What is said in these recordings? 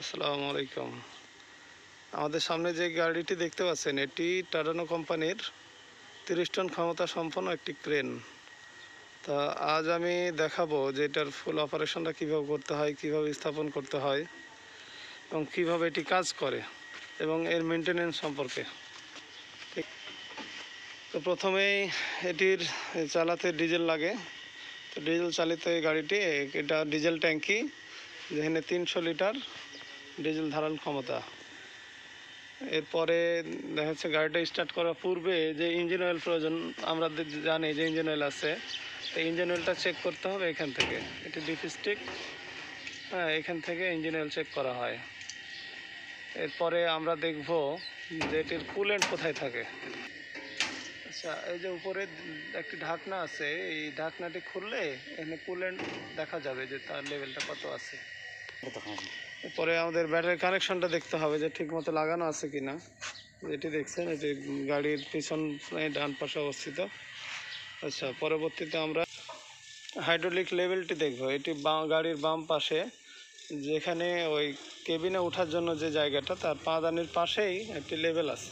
আসসালামু আলাইকুম। আমাদের সামনে যে গাড়িটি দেখতে পাচ্ছেন এটি টাটানো কোম্পানির 30 টন ক্ষমতা সম্পন্ন একটি ক্রেন। তা আজ আমি দেখাবো যে এটার ফুল অপারেশনটা কীভাবে করতে হয়, কীভাবে স্থাপন করতে হয় এবং কীভাবে এটি কাজ করে এবং এর মেনটেনেন্স সম্পর্কে। ঠিক, তো প্রথমেই এটির চালাতে ডিজেল লাগে। তো ডিজেল চালিত এই গাড়িটি, এটা ডিজেল ট্যাঙ্কি যেখানে 300 লিটার ডিজেল ধারণ ক্ষমতা। এরপরে দেখা যাচ্ছে গাড়িটা স্টার্ট করার পূর্বে যে ইঞ্জিন অয়েল প্রয়োজন, আমরা জানি যে ইঞ্জিন অয়েল আছে, তো ইঞ্জিন অয়েলটা চেক করতে হবে এখান থেকে। এটি ডিপস্টিক, হ্যাঁ, এখান থেকে ইঞ্জিন অয়েল চেক করা হয়। এরপরে আমরা দেখব যে এটির কুলেন্ট কোথায় থাকে। আচ্ছা, এই যে উপরে একটি ঢাকনা আছে, এই ঢাকনাটি খুললে এখানে কুলেন্ট দেখা যাবে যে তার লেভেলটা কত আছে। এরপরে আমাদের ব্যাটারি কানেকশনটা দেখতে হবে যে ঠিকমতো লাগানো আছে কিনা। যেটি দেখছেন এটি গাড়ির পিছন ডান পাশে অবস্থিত। আচ্ছা, পরবর্তীতে আমরা হাইড্রোলিক লেভেলটি দেখব। এটি গাড়ির বাম পাশে, যেখানে ওই কেবিনে ওঠার জন্য যে জায়গাটা, তার পাদানির পাশেই একটি লেভেল আছে,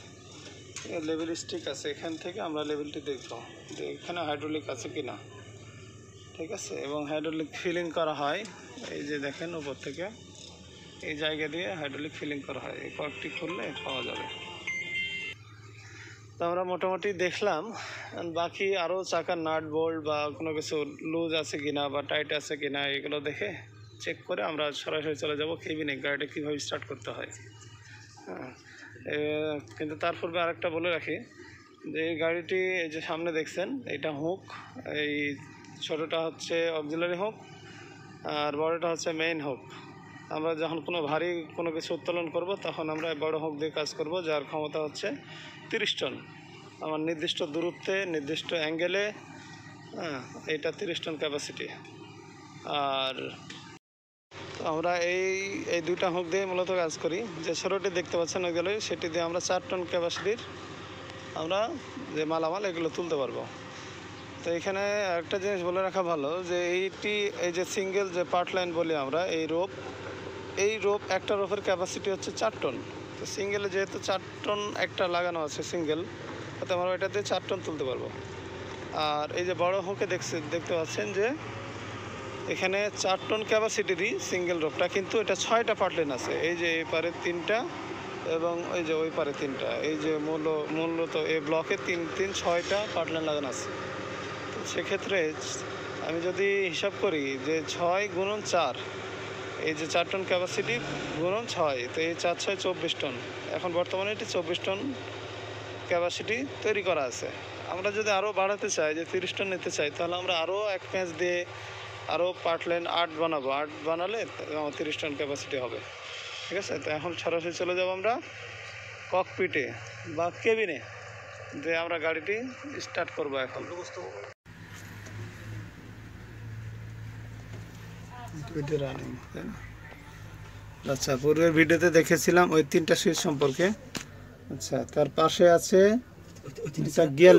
লেভেল স্টিক আছে। এখান থেকে আমরা লেভেলটি দেখব যে এখানে হাইড্রোলিক আছে কিনা। ঠিক আছে, এবং হাইড্রোলিক ফিলিং করা হয়। এই যে দেখেন উপর থেকে এই জায়গা দিয়ে হাইড্রোলিক ফিলিং করা হয়। এই কয়েকটি খুললে পাওয়া যাবে। তো আমরা মোটামুটি দেখলাম। বাকি আরও চাকার নাট বোল্ট বা কোনো কিছু লুজ আছে কিনা বা টাইট আছে কিনা, এগুলো দেখে চেক করে আমরা সরাসরি চলে যাব কেবিনে গাড়িটা কীভাবে স্টার্ট করতে হয়। হ্যাঁ, কিন্তু তার পূর্বে আরেকটা বলে রাখি যে এই গাড়িটি, এই যে সামনে দেখছেন এটা হুক, এই ছোটোটা হচ্ছে অক্সিলারি হুক আর বড়টা হচ্ছে মেইন হুক। আমরা যখন কোনো ভারী কোনো কিছু উত্তোলন করব তখন আমরা বড় হুক দিয়ে কাজ করব, যার ক্ষমতা হচ্ছে 30 টন। আমার নির্দিষ্ট দূরত্বে, নির্দিষ্ট অ্যাঙ্গেলে, হ্যাঁ, এটা 30 টন ক্যাপাসিটি। আর আমরা এই দুইটা হুক দিয়ে মূলত কাজ করি। যে ছোটোটি দেখতে পাচ্ছেন ওইগুলো, সেটি দিয়ে আমরা 4 টন ক্যাপাসিটির আমরা যে মালামাল এগুলো তুলতে পারবো। তো এখানে একটা জিনিস বলে রাখা ভালো যে এই যে সিঙ্গেল যে পার্ট লাইন বলি আমরা, এই রোপ একটা রোপের ক্যাপাসিটি হচ্ছে 4 টন। তো সিঙ্গেলে যেহেতু 4 টন একটা লাগানো আছে সিঙ্গেল, তাতে আমরা এটাতে 4 টন তুলতে পারবো। আর এই যে বড় হুকে দেখতে পাচ্ছেন যে এখানে 4 টন ক্যাপাসিটিরই সিঙ্গেল রোপটা, কিন্তু এটা 6টা পার্ট লাইন আছে। এই যে এই পারে 3টা এবং ওই যে ওই পারে 3টা। এই যে মূলত এই ব্লকে 6টা পার্ট লাইন লাগানো আছে। তো সেক্ষেত্রে আমি যদি হিসাব করি যে 6 গুণন 4, এই যে 4 টন ক্যাপাসিটি গুণন 6, তো এই 4 6 24 টন। এখন বর্তমানে এটি 24 টন ক্যাপাসিটি তৈরি করা আছে। আমরা যদি আরও বাড়াতে চাই, যে 30 টন নিতে চাই, তাহলে আমরা আরও এক প্যাঁচ দিয়ে আরও পার্ট লাইন 8 বানাবো। 8 বানালে 30 টন ক্যাপাসিটি হবে। ঠিক আছে, তো এখন সরাসরি চলে যাব আমরা ককপিটে বা কেবিনে, যে আমরা গাড়িটি স্টার্ট করবো এখন। রানিং, তাই না? আচ্ছা, পূর্বের ভিডিওতে দেখেছিলাম ওই 3টা সুইচ সম্পর্কে। আচ্ছা, তার পাশে আছে গিয়ার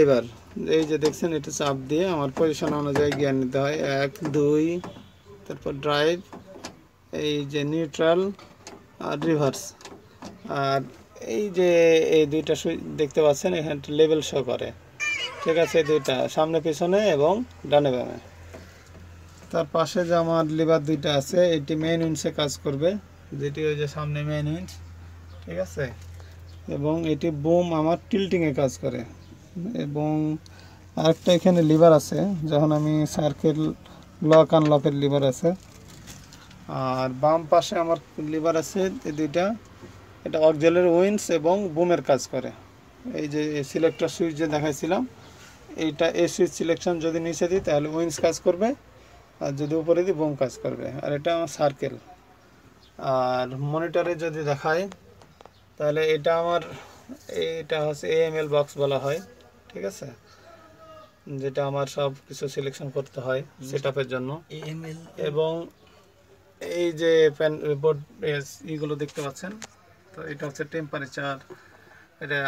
লিভার। এই যে দেখছেন, এটা চাপ দিয়ে আমার পজিশন অনুযায়ী গিয়ার নিতে হয়। 1 2, তারপর ড্রাইভ, এই যে নিউট্রাল আর রিভার্স। আর এই যে এই দুইটা সুইচ দেখতে পাচ্ছেন, এখানে লেভেল শো করে। ঠিক আছে, দুইটা সামনে পিছনে এবং ডানে বামে। তার পাশে যে আমার লিভার দুইটা আছে, এটি মেইন উইন্ডসে কাজ করবে, যেটি ওই যে সামনে মেইন উইন্ডস। ঠিক আছে, এবং এটি বুম আমার টিল্টিংয়ে কাজ করে। এবং আরেকটা এখানে লিভার আছে, যখন আমি সার্কেল লক আনলকের লিভার আছে। আর বাম পাশে আমার লিভার আছে এই দুইটা, এটা অক্সিলারি উইন্ডস এবং বুমের কাজ করে। এই যে সিলেক্টর সুইচ যে দেখাইছিলাম, এইটা এই সুইচ সিলেকশন যদি নিচে দিই তাহলে উইন্ডস কাজ করবে, আর যদি উপরে দিই বুম কাজ করবে। আর এটা আমার সার্কেল। আর মনিটরে যদি দেখাই তাহলে এটা হচ্ছে AML বক্স বলা হয়। ঠিক আছে, যেটা আমার সব কিছু সিলেকশন করতে হয় সেটআপের জন্য। এবং এই যে বোর্ড এইগুলো দেখতে পাচ্ছেন, তো এটা হচ্ছে টেম্পারেচার, এটা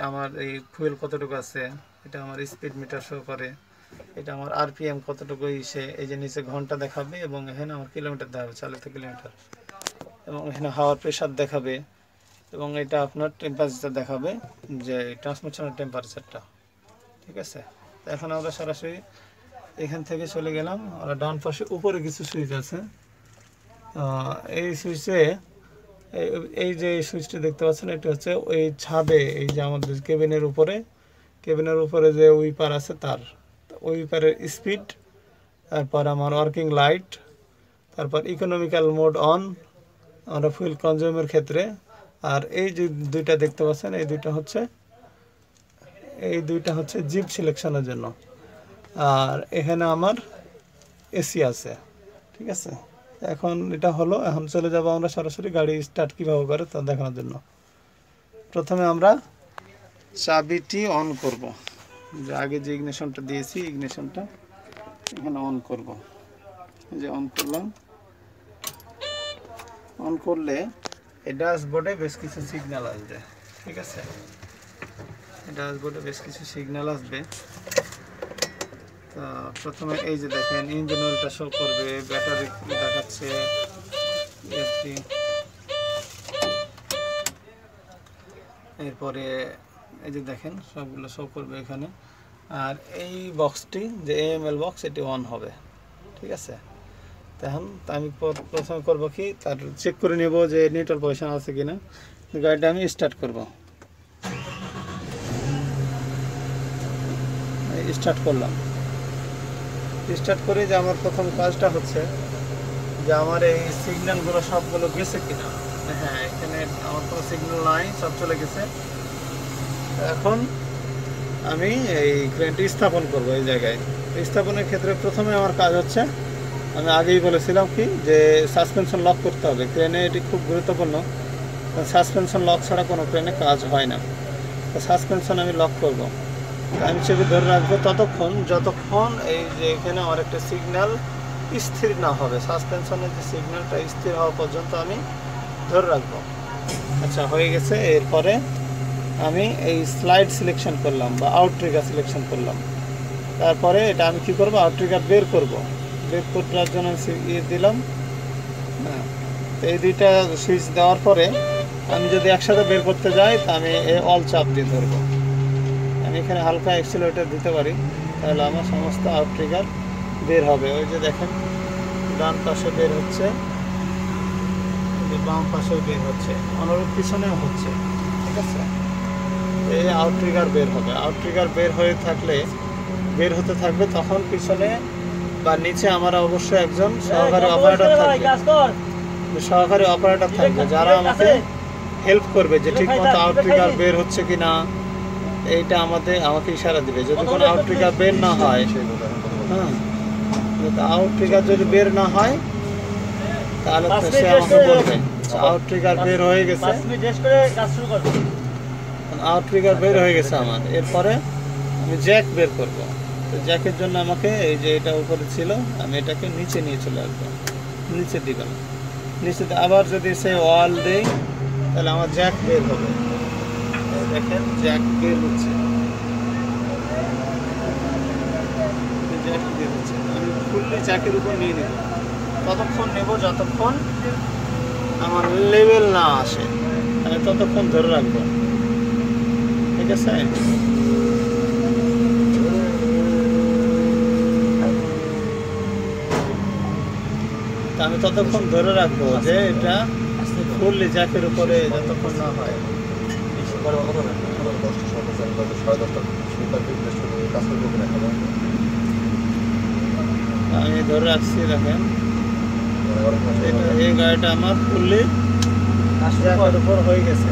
আমার এই ফুয়েল কতটুকু আছে, এটা আমার স্পিড মিটার শো করে। এটা আমার আরপিএম কতটুকু ইসে, এই যে নিচে ঘন্টা দেখাবে এবং এখানে আমার কিলোমিটার দেখাবে, চালিত কিলোমিটার, এবং এখানে হাওয়ার প্রেশার দেখাবে, এবং এটা আপনার টেম্পারেচার দেখাবে, যে ট্রান্সমিশনের টেম্পারেচারটা। ঠিক আছে, এখন আমরা সরাসরি এখান থেকে চলে গেলাম। আমরা ডান পাশে উপরে কিছু সুইচ আছে, এই সুইচে এই যে সুইচটা দেখতে পাচ্ছেন, এটা হচ্ছে ওই ছাদে, এই যে আমাদের কেবিনের উপরে যে উইপার আছে তার উইপারের স্পিড, তারপর আমার ওয়ার্কিং লাইট, তারপর ইকোনমিক্যাল মোড অন আমরা ফুয়েল কনজিউমের ক্ষেত্রে। আর এই যে দুইটা দেখতে পাচ্ছেন, এই দুইটা হচ্ছে জিপ সিলেকশনের জন্য। আর এখানে আমার এসি আছে। ঠিক আছে, এখন এটা হলো, এখন চলে যাব আমরা সরাসরি গাড়ি স্টার্ট কীভাবে করে তা দেখানোর জন্য। প্রথমে আমরা চাবিটি অন করব, যে আগে যে ইগনিশনটা দিয়েছি ইগনিশনটা এখানে অন করব। যে অন করলাম, অন করলে এই ড্যাশবোর্ডে বেশ কিছু সিগন্যাল আসবে। ঠিক আছে, ড্যাশবোর্ডে বেশ কিছু সিগন্যাল আসবে। তা প্রথমে এই যে দেখেন ইঞ্জিন অয়েলটা শো করবে, ব্যাটারি দেখাচ্ছে, এরপরে এই যে দেখেন সবগুলো শো করবে এখানে। আর এই বক্সটি যে এএমএল বক্স, এটি অন হবে। ঠিক আছে, তখন আমি প্রথমে করবো কি, তার চেক করে নেব যে নিউট্রাল পজিশন আছে কিনা। গাড়িটা আমি স্টার্ট করব, স্টার্ট করলাম। স্টার্ট করে যে আমার প্রথম কাজটা হচ্ছে যে আমার এই সিগন্যালগুলো সবগুলো গেছে কিনা। হ্যাঁ, এখানে আমার কোনো সিগন্যাল নাই, সব চলে গেছে। এখন আমি এই ক্রেনটি স্থাপন করব এই জায়গায়। স্থাপনের ক্ষেত্রে প্রথমে আমার কাজ হচ্ছে, আমি আগেই বলেছিলাম কি, যে সাসপেনশন লক করতে হবে ক্রেনে। এটি খুব গুরুত্বপূর্ণ, সাসপেনশন লক ছাড়া কোনো ক্রেনে কাজ হয় না। তো সাসপেনশন আমি লক করব, আমি চেপে ধরে রাখবো যতক্ষণ এই যে এখানে আমার একটা সিগন্যাল স্থির না হবে। সাসপেনশনের যে সিগন্যালটা স্থির হওয়া পর্যন্ত আমি ধরে রাখবো। আচ্ছা, হয়ে গেছে। এরপরে আমি এই স্লাইড সিলেকশন করলাম বা আউট ট্রিগার সিলেকশন করলাম। তারপরে এটা আমি কি করব, আউট ট্রিগার বের করার জন্য দিলাম। হ্যাঁ, তো এই দুইটা সুইচ দেওয়ার পরে আমি যদি একসাথে বের করতে যাই, তা আমি এই অল চাপ দিয়ে ধরবো। আমি এখানে হালকা অ্যাক্সিলারেটর দিতে পারি, তাহলে আমার সমস্ত আউট ট্রিগার বের হবে। ওই যে দেখেন ডান পাশে বের হচ্ছে, বাম পাশেও বের হচ্ছে, অনুরূপ পিছনেও হচ্ছে। ঠিক আছে, এই আউট ট্রিগার বের হবে। আউট ট্রিগার বের হতে থাকবে, তখন পিছনে বা নিচে আমার অবশ্যই একজন সহকারী অপারেটর থাকবে, যারা আমাকে হেল্প করবে যে ঠিক মতো আউট ট্রিগার বের হচ্ছে কিনা, এইটা আমাকে ইশারা দিবে। যদি কোনো আউট ট্রিগার বের না হয়, হ্যাঁ, আউট ট্রিগার যদি বের না হয়, তাহলে সে আমাকে বলবে আউট ট্রিগার বের হয়ে গেছে। আউট ট্রিগার বের হয়ে গেছে আমার। এরপরে আমি জ্যাক বের করব। তো জ্যাকের জন্য আমাকে এই যে এটা উপরে ছিল, আমি এটাকে নিচে নিয়ে চলে আসবো, নিচে দিবেন। নিচে আবার যদি সে ওয়াল দেই, তাহলে আমার জ্যাক বের হবে। দেখেন জ্যাক বের হচ্ছে, আমি ফুললি জ্যাকের উপর নিয়ে নেব। ততক্ষণ নেব যতক্ষণ আমার লেভেল না আসে, আমি ততক্ষণ ধরে রাখবো। ঠিক আছে, আমি ততক্ষণ ধরে রাখবো যে এটা ফুললি জ্যাকের উপরে যতক্ষণ না হয়। আমি ধরে রাখছি, দেখেন এই গাড়িটা আমার ফুললি জ্যাকের উপর হয়ে গেছে।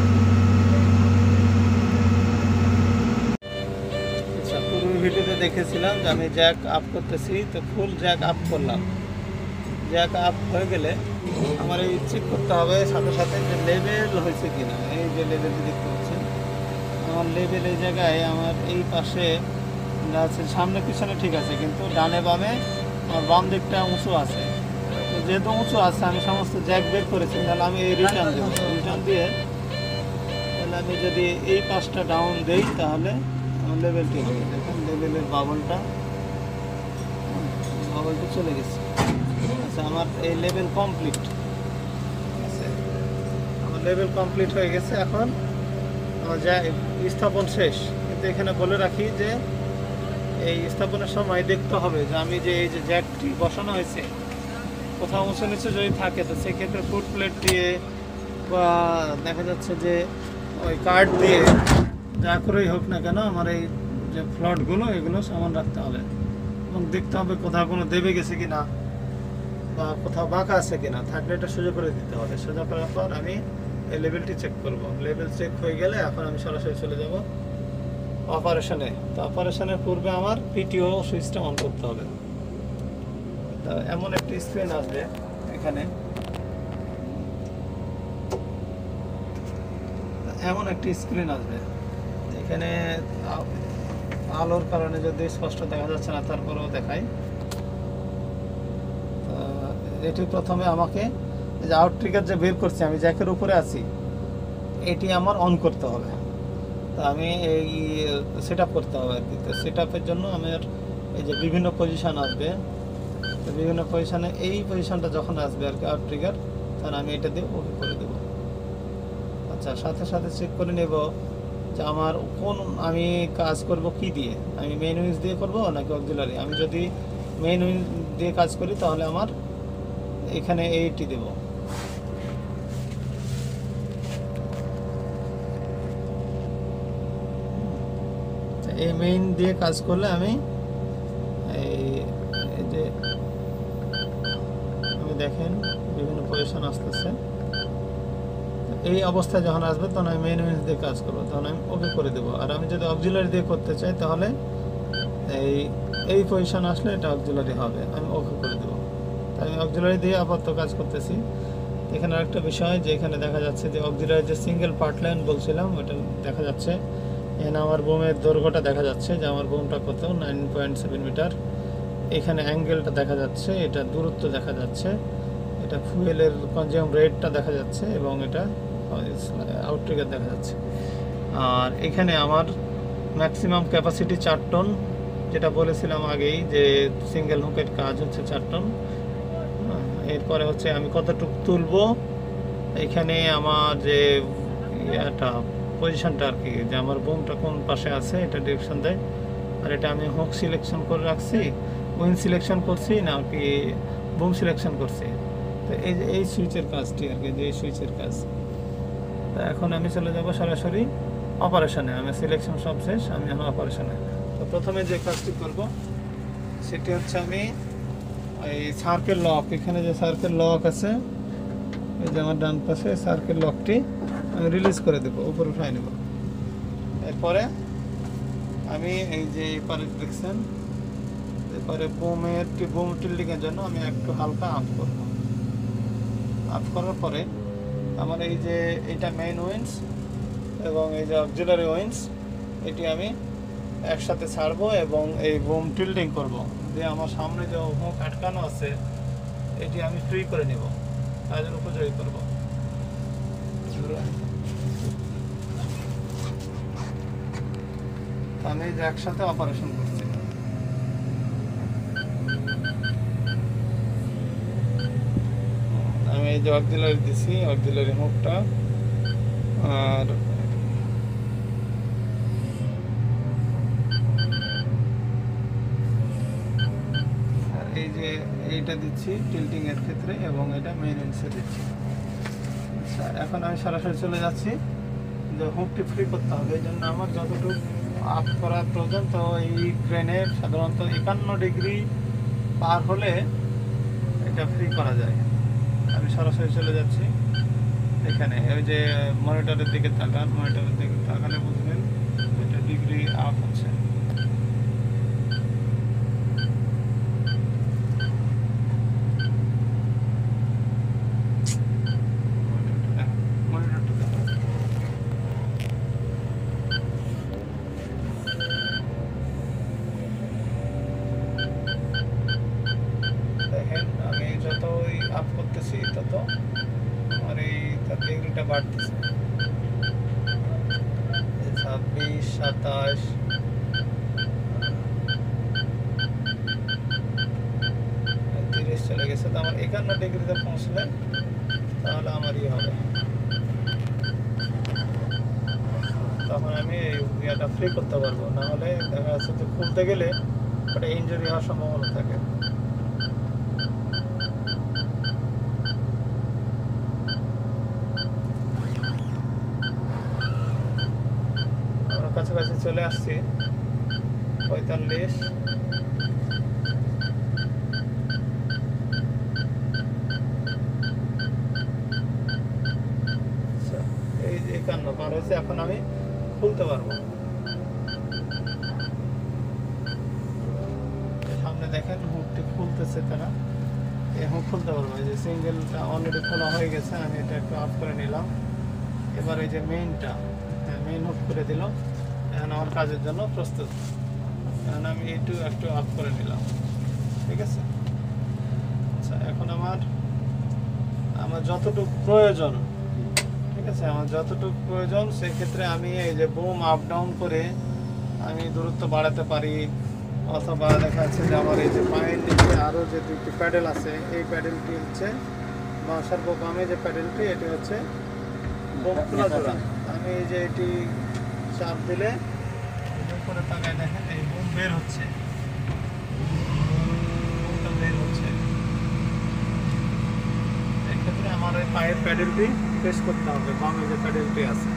আচ্ছা, পূর্ব ভিডিওতে দেখেছিলাম যে আমি জ্যাক আপ করতেছি, তো ফুল জ্যাক আপ করলাম। জ্যাক আপ হয়ে গেলে আমার এই চেক করতে হবে সাথে সাথে যে লেভেল হয়েছে কিনা। এই যে লেভেলটি দেখতে পাচ্ছেন, আমার লেভেল এই জায়গায় আমার এই পাশে আছে, সামনে পিছনে ঠিক আছে, কিন্তু ডানে বামে আমার বাম দিকটা উঁচু আছে। তো যেহেতু উঁচু আছে, আমি সমস্ত জ্যাক বের করেছি, তাহলে আমি এই রিটার্ন দেবো। রিটার্ন দিয়ে তাহলে আমি যদি এই পাশটা ডাউন দেই, তাহলে আমার লেভেলটি হবে। দেখেন লেভেলের বাবলটা লেভেলটা চলে গেছে। আচ্ছা, আমার এই লেভেল কমপ্লিট আছে, আমার লেভেল কমপ্লিট হয়ে গেছে। এখন আমার যা স্থাপন শেষ, কিন্তু এখানে বলে রাখি যে এই স্থাপনের সময় দেখতে হবে যে আমি যে এই যে জ্যাকটি বসানো হয়েছে কোথাও উঁচু নিচু যদি থাকে, তো সেক্ষেত্রে ফুট প্লেট দিয়ে বা দেখা যাচ্ছে যে ওই কার্ড দিয়ে যা করেই হোক না কেন আমার এই যে ফ্লটগুলো এগুলো সমান রাখতে হবে, এবং দেখতে হবে কোথাও কোনো দেবে গেছে কিনা বা কোথাও বাঁকা আছে কিনা, থাকলে এটা সোজা করে দিতে হবে। সোজা করার পর আমি এই লেভেলটি চেক করব। লেভেল চেক হয়ে গেলে এখন আমি সরাসরি চলে যাব অপারেশনে। তো অপারেশনের পূর্বে আমার পিটিও সুইচটা অন করতে হবে। তা এমন একটি স্ক্রিন আসবে এখানে, এমন একটি স্ক্রিন আসবে এখানে। আলোর কারণে যদি স্পষ্ট দেখা যাচ্ছে না, তারপরেও দেখাই। এটি প্রথমে আমাকে যে আউট ট্রিগার যে বের করছি, আমি জ্যাকের উপরে আছি, এটি আমার অন করতে হবে। তা আমি এই সেট আপ করতে হবে আর কি। তো সেট আপের জন্য আমার এই যে বিভিন্ন পজিশান আসবে, তো বিভিন্ন পজিশানে এই পজিশানটা যখন আসবে আর কি আউট ট্রিগার, তখন আমি এটা দিয়ে ওকে করে দেবো। আচ্ছা, সাথে সাথে চেক করে নেব যে আমার কোন আমি কাজ করব কি দিয়ে, আমি মেইন উইন্স দিয়ে করব নাকি অক্সিলারি। আমি যদি মেইন উইন্স দিয়ে কাজ করি তাহলে আমার এখানে এইটি দেব। এই মেইন দিয়ে কাজ করলে আমি এই যে আমি দেখেন বিভিন্ন পজিশন আসতেছে, এই অবস্থায় যখন আসবে তখন আমি মেইন উইন্স দিয়ে কাজ করবো, তখন আমি ওকে করে দেবো। আর আমি যদি অক্সিলারি দিয়ে করতে চাই তাহলে এই পজিশন আসলে এটা অক্সিলারি হবে, আমি ওকে করে দেবো। তাই আমি অক্সিলারি দিয়ে আপাতত কাজ করতেছি। এখানে আরেকটা বিষয় যে এখানে দেখা যাচ্ছে যে অক্সিলারি যে সিঙ্গেল পার্ট লাইন বলছিলাম ওটা দেখা যাচ্ছে। এখানে আমার বোমের দৈর্ঘ্যটা দেখা যাচ্ছে যে আমার বোমটা কত 9.7 মিটার। এখানে অ্যাঙ্গেলটা দেখা যাচ্ছে, এটা দূরত্ব দেখা যাচ্ছে, এটা ফুয়েলের কনজিউম রেটটা দেখা যাচ্ছে, এবং এটা আউট ট্রিগার দেখা যাচ্ছে। আর এখানে আমার ম্যাক্সিমাম ক্যাপাসিটি 4 টন, যেটা বলেছিলাম আগেই যে সিঙ্গেল হুকের কাজ হচ্ছে 4 টন। এরপরে হচ্ছে আমি কতটুকু তুলবো, এখানে আমার যে এটা পজিশনটা আর কি, যে আমার বোমটা কোন পাশে আছে এটা ডিরেকশন দেয়। আর এটা আমি হুক সিলেকশন করে রাখছি, উইন সিলেকশন করছি না কি বুম সিলেকশন করছি। তো এই যে এই সুইচের কাজটি আর কি, যে এই সুইচের কাজ। তা এখন আমি চলে যাব সরাসরি অপারেশনে। আমি সিলেকশন সব শেষ, আমি এখন অপারেশনে। তো প্রথমে যে কাজটি করব সেটি হচ্ছে আমি এই সার্কেল লক, এখানে যে সার্কেল লক আছে এই যে আমার ডান পাশে সার্কেল লকটি আমি রিলিজ করে দেবো, উপরে উঠাই নেব। এরপরে আমি এই যে এপারে দেখছেন, এরপরে বোম টিল্ডিংয়ের জন্য আমি একটু হালকা আপ করব। আপ করার পরে আমার এই যে এটা মেইন উইন্স এবং এই যে অক্সিলারি উইন্স, এটি আমি একসাথে ছাড়বো এবং এই বোম টিল্ডিং করব। দিয়ে আমার সামনে যে হুক আটকানো আছে এটি আমি ফ্রি করে নেব, কাজের উপযোগী করব। আমি যে একসাথে অপারেশন করছি। আমি এই যে অক্সিলারি দিছি, অক্সিলারি হুকটা, আর এই যে এইটা দিচ্ছি টিল্টিং এর ক্ষেত্রে, এবং এটা মেইন উইন্সে দিচ্ছি। আচ্ছা, এখন আমি সরাসরি চলে যাচ্ছি যে হুকটি ফ্রি করতে হবে। এই জন্য আমার যতটুকু আপ করার প্রয়োজন, তো এই ক্রেনের সাধারণত 51 ডিগ্রি পার হলে এটা ফ্রি করা যায়। আমি সরাসরি চলে যাচ্ছি এখানে, ওই যে মনিটরের দিকে তাকান, মনিটরের দিকে তাকালে বুঝবেন এটা ডিগ্রি আপ হচ্ছে। দেখেন আমি যতই আপ করতেছি তত আমার এই তার ডিগ্রিটা বাড়তেছে, 26, 27। চলে গেছে। তো আমার 51 ডিগ্রিতে পৌঁছলে তাহলে আমারই হবে, তখন আমি এই ইয়েটা ফ্রি করতে পারবো। না হলে দেখা যাচ্ছে যে খুলতে গেলে ওটা ইনজুরি হওয়ার সম্ভাবনা থাকে। আমরা কাছাকাছি চলে আসছি, 45। এই 51 পার হয়েছে, এখন আমি খুলতে পারবো। সামনে দেখেন হুকটি খুলতেছে তারা, এই হুক খুলতে পারবো। এই যে সিঙ্গেলটা অলরেডি খোলা হয়ে গেছে, আমি এটা একটু অফ করে নিলাম। এবার এই যে মেইনটা, হ্যাঁ মেইন হুক করে দিল, এখন আমার কাজের জন্য প্রস্তুত। এখন আমি একটু অফ করে নিলাম, ঠিক আছে। আচ্ছা, এখন আমার যতটুকু প্রয়োজন, ঠিক আছে, আমার যতটুকু প্রয়োজন সেক্ষেত্রে আমি এই যে বুম আপ ডাউন করে আমি দূরত্ব বাড়াতে পারি। অথবা দেখা যাচ্ছে যে আমার এই যে পায়ের নিচে আরও যে দুটি প্যাডেল আছে, এই প্যাডেলটি হচ্ছে বাসার বামে যে প্যাডেলটি, এটি হচ্ছে বুম খোলা জোড়া। আমি এই যে এটি চাপ দিলে করে তাকায় দেখেন এই বুম বের হচ্ছে, বুমটা বের হচ্ছে। এক্ষেত্রে আমার ওই পায়ের প্যাডেলটি প্রেস করতে হবে, বামে যে প্যাডেলটি আছে,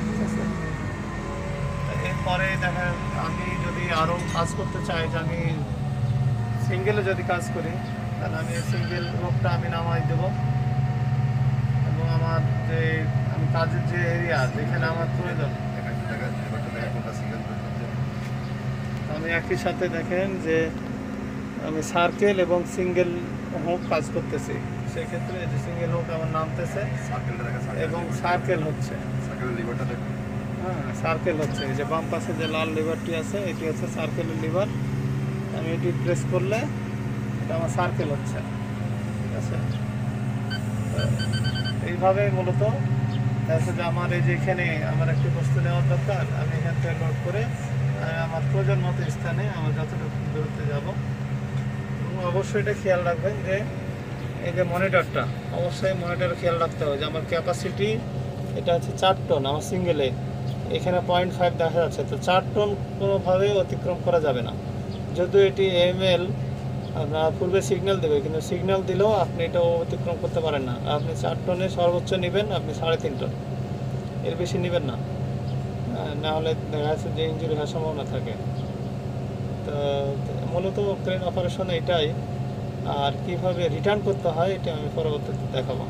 ঠিক আছে। এরপরে দেখা, আমি যদি আরও কাজ করতে চাই, যে আমি সিঙ্গেলে যদি কাজ করি, তাহলে আমি সিঙ্গেল রোপটা আমি নামাই দেব। এবং আমার যে আমি কাজের যে এরিয়া যেখানে আমার প্রয়োজন, আমি একই সাথে দেখেন যে আমি সার্কেল এবং সিঙ্গেল হুক কাজ করতেছি। সেক্ষেত্রে যে সিঙ্গেল হুক আমার নামতেছে এবং সার্কেল হচ্ছে, হ্যাঁ সার্কেল হচ্ছে। এই যে বাম পাশে যে লাল লিভারটি আছে, এটি হচ্ছে সার্কেলের লিভার। আমি এটি প্রেস করলে এটা আমার সার্কেল হচ্ছে, ঠিক আছে। এইভাবে মূলত দেখা যে আমার এই যে এখানে আমার একটি বস্তু নেওয়ার দরকার, আমি এখান থেকে লোড করে আমার প্রয়োজন মতো স্থানে আমার যতটুকু দূরত্বে যাব। এবং অবশ্যই এটা খেয়াল রাখবেন যে এই যে মনিটরটা, অবশ্যই মনিটর খেয়াল রাখতে হবে যে আমার ক্যাপাসিটি এটা হচ্ছে 4 টন আমার সিঙ্গেলে, এখানে 0.5 দেখা যাচ্ছে। তো 4 টন কোনোভাবেই অতিক্রম করা যাবে না। যদিও এটি এমএল আপনার পূর্বে সিগন্যাল দেবে, কিন্তু সিগন্যাল দিলেও আপনি এটা অতিক্রম করতে পারেন না। আপনি 4 টনে সর্বোচ্চ নেবেন, আপনি 3.5 টন, এর বেশি নেবেন না, না হলে দেখা যাচ্ছে যে ইঞ্জুরি হওয়ার সম্ভাবনা থাকে। তো মূলত ক্রেন অপারেশন এটাই। আর কীভাবে রিটার্ন করতে হয় এটা আমি পরবর্তীতে দেখাবো।